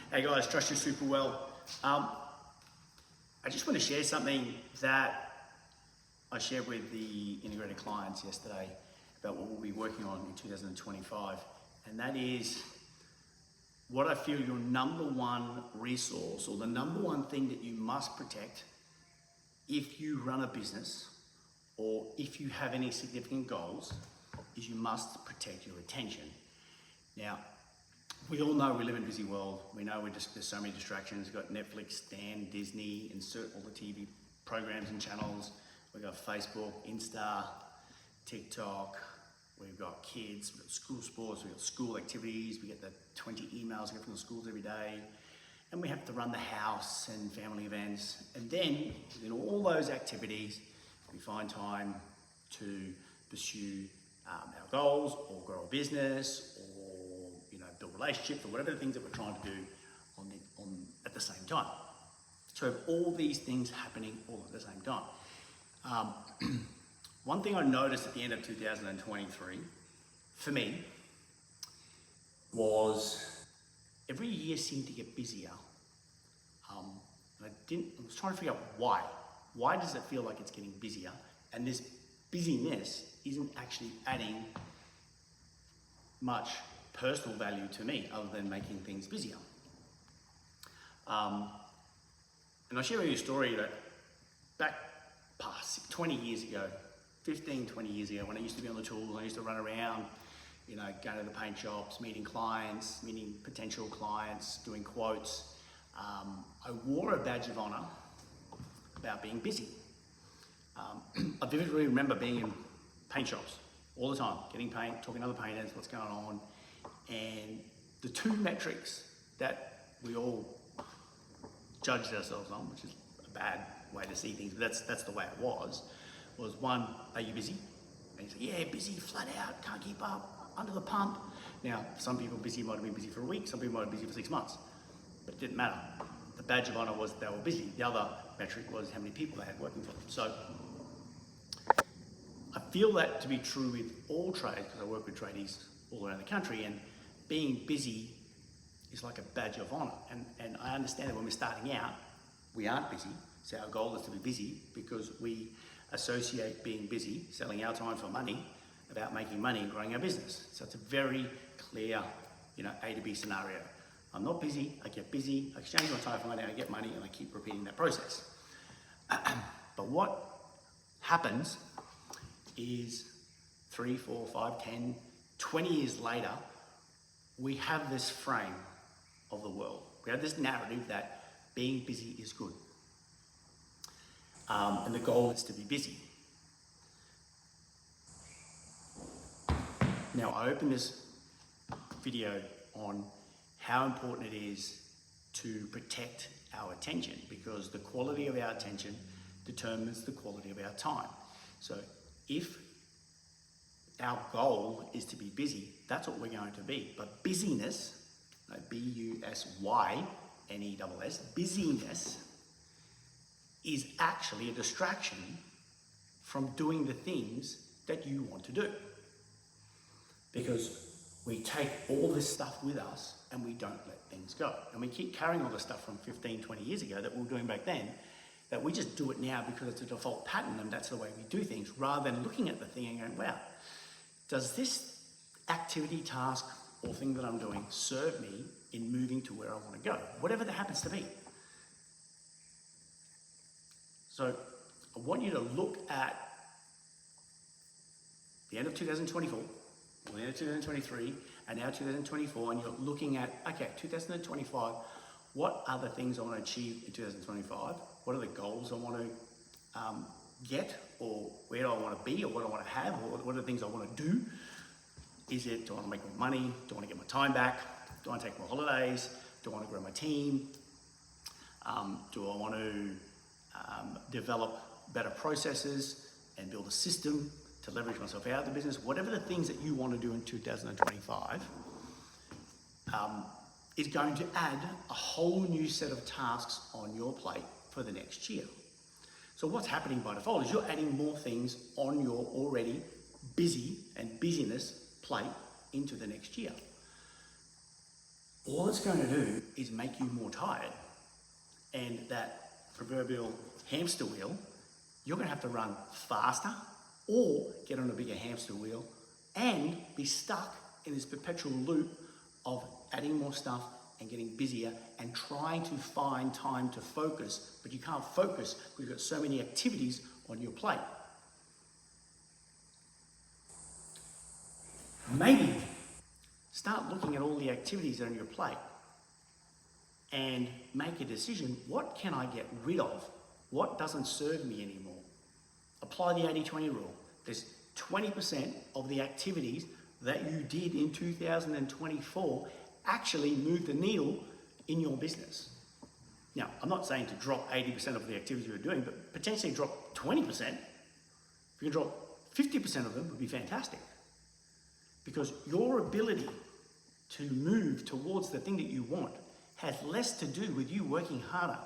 Hey guys, trust you super well. I just want to share something that I shared with the integrated clients yesterday about what we'll be working on in 2025. And that is what I feel your number one resource or the number one thing that you must protect if you run a business or if you have any significant goals is you must protect your attention. Now, we all know we live in a busy world. We know there's so many distractions. We've got Netflix, Stan, Disney, insert all the TV programs and channels. We've got Facebook, Insta, TikTok. We've got kids, we've got school sports, we've got school activities. We get the 20 emails we get from the schools every day. And we have to run the house and family events. And then in all those activities, we find time to pursue our goals or grow a business or build relationships or whatever the things that we're trying to do at the same time. So all these things happening all at the same time. One thing I noticed at the end of 2023, for me, was every year seemed to get busier. And I was trying to figure out why. Why does it feel like it's getting busier? And this busyness isn't actually adding much personal value to me other than making things busier. And I'll share with you a story that back past 20 years ago, 15, 20 years ago, when I used to be on the tools, I used to run around, going to the paint shops, meeting clients, meeting potential clients, doing quotes. I wore a badge of honor about being busy. I vividly remember being in paint shops all the time, getting paint, talking to other painters, what's going on. And the two metrics that we all judged ourselves on, which is a bad way to see things, but that's the way it was one, are you busy? And you say, yeah, busy, flat out, can't keep up, under the pump. Now, some people busy might have been busy for a week, some people might have been busy for 6 months, but it didn't matter. The badge of honor was they were busy. The other metric was how many people they had working for them. So I feel that to be true with all trades, because I work with tradies all around the country, and being busy is like a badge of honor. And I understand that when we're starting out, we aren't busy. So our goal is to be busy because we associate being busy, selling our time for money, about making money and growing our business. So it's a very clear, A to B scenario. I'm not busy, I get busy, I exchange my time for money, I get money, and I keep repeating that process. But what happens is 3, 4, 5, 10, 20 years later, we have this frame of the world. We have this narrative that being busy is good. And the goal is to be busy. Now, I opened this video on how important it is to protect our attention, because the quality of our attention determines the quality of our time. So if our goal is to be busy, that's what we're going to be. But busyness, B-U-S-Y-N-E-S-S, busyness is actually a distraction from doing the things that you want to do. Because we take all this stuff with us and we don't let things go. And we keep carrying all the stuff from 15, 20 years ago that we were doing back then, that we just do it now because it's a default pattern and that's the way we do things, rather than looking at the thing and going, wow, does this activity, task, or thing that I'm doing serve me in moving to where I want to go, whatever that happens to be? So I want you to look at the end of 2024, or the end of 2023, and now 2024, and you're looking at, okay, 2025, what are the things I want to achieve in 2025? What are the goals I want to get, or where do I want to be, or what do I want to have, or what are the things I want to do? Do I want to make more money? Do I want to get my time back? Do I want to take more holidays? Do I want to grow my team? Do I want to develop better processes and build a system to leverage myself out of the business? Whatever the things that you want to do in 2025 is going to add a whole new set of tasks on your plate for the next year. So what's happening by default is you're adding more things on your already busy and busyness plate into the next year. all it's going to do is make you more tired. And that proverbial hamster wheel, you're going to have to run faster or get on a bigger hamster wheel and be stuck in this perpetual loop of adding more stuff and getting busier and trying to find time to focus, but you can't focus because you've got so many activities on your plate. Maybe start looking at all the activities on your plate and make a decision, what can I get rid of? What doesn't serve me anymore? Apply the 80-20 rule. There's 20% of the activities that you did in 2024 actually move the needle in your business. Now, I'm not saying to drop 80% of the activities you're doing, but potentially drop 20%. If you can drop 50% of them, would be fantastic. Because your ability to move towards the thing that you want has less to do with you working harder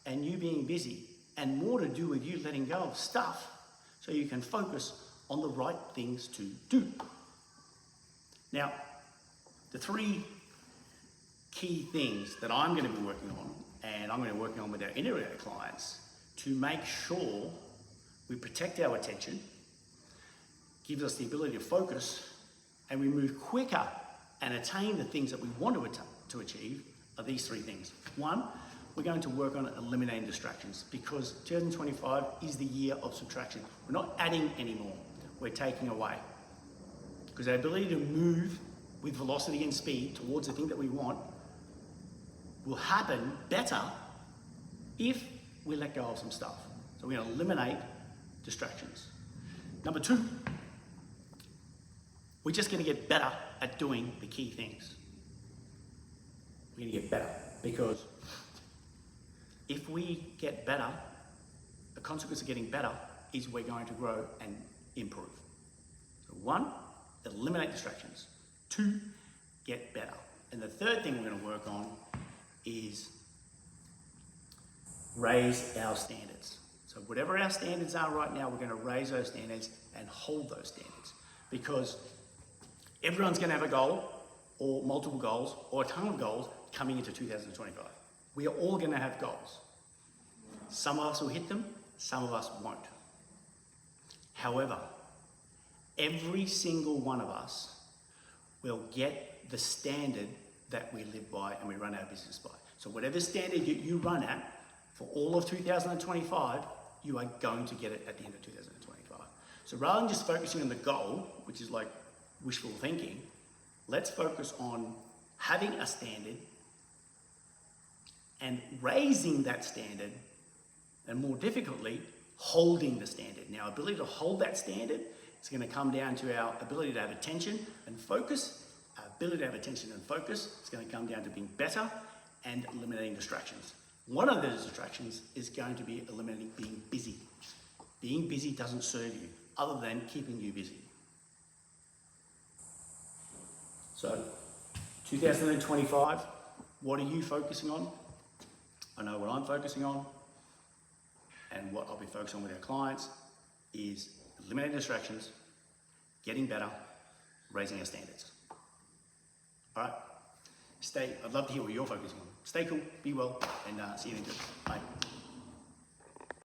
and you being busy and more to do with you letting go of stuff so you can focus on the right things to do. Now, the three key things that I'm going to be working on, and I'm going to be working on with our integrated clients to make sure we protect our attention, gives us the ability to focus, and we move quicker and attain the things that we want to achieve are these three things. One, we're going to work on eliminating distractions because 2025 is the year of subtraction. We're not adding anymore, we're taking away. Because our ability to move with velocity and speed towards the thing that we want will happen better if we let go of some stuff. So we're going to eliminate distractions. Number two, we're just going to get better at doing the key things. We're going to get better because if we get better, the consequence of getting better is we're going to grow and improve. So one, eliminate distractions. Two, get better. And the third thing we're going to work on is raise our standards. So whatever our standards are right now, we're going to raise those standards and hold those standards because everyone's going to have a goal or multiple goals or a ton of goals coming into 2025. We are all going to have goals. Some of us will hit them, some of us won't. However, every single one of us will get the standard that we live by and we run our business by. So whatever standard you run at for all of 2025, you are going to get it at the end of 2025. So rather than just focusing on the goal, which is like wishful thinking, let's focus on having a standard and raising that standard, and more difficultly, holding the standard. Now, ability to hold that standard is going to come down to our ability to have attention and focus. Our ability to have attention and focus is going to come down to being better and eliminating distractions. One of those distractions is going to be eliminating being busy. Being busy doesn't serve you other than keeping you busy. So, 2025, what are you focusing on? I know what I'm focusing on, and what I'll be focused on with our clients is eliminating distractions, getting better, raising our standards. All right? I'd love to hear what you're focusing on. Stay cool, be well, and see you in good. Bye.